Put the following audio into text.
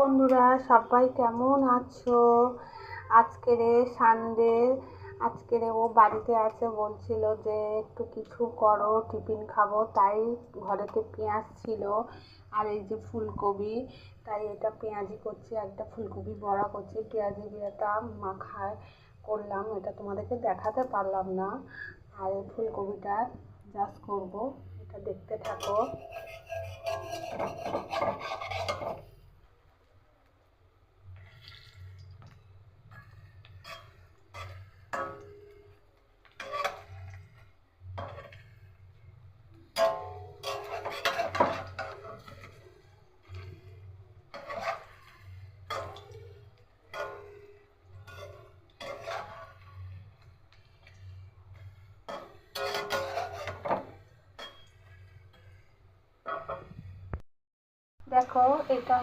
বন্ধুরা, সবাই কেমন আছো? আজকেরে সানডে, আজকেরে ও বাড়িতে আছে, বলছিল যে একটু কিছু করো, টিফিন খাবো। তাই ঘরেতে পেঁয়াজ ছিল আর এই যে ফুলকপি, তাই এটা পেঁয়াজি করছি, একটা ফুলকপি বড়া করছি, পেঁয়াজি এটা মাখায় করলাম। এটা তোমাদেরকে দেখাতে পারলাম না। আর এই ফুলকপিটা জাস্ট করবো, এটা দেখতে থাকো। দেখো, এটা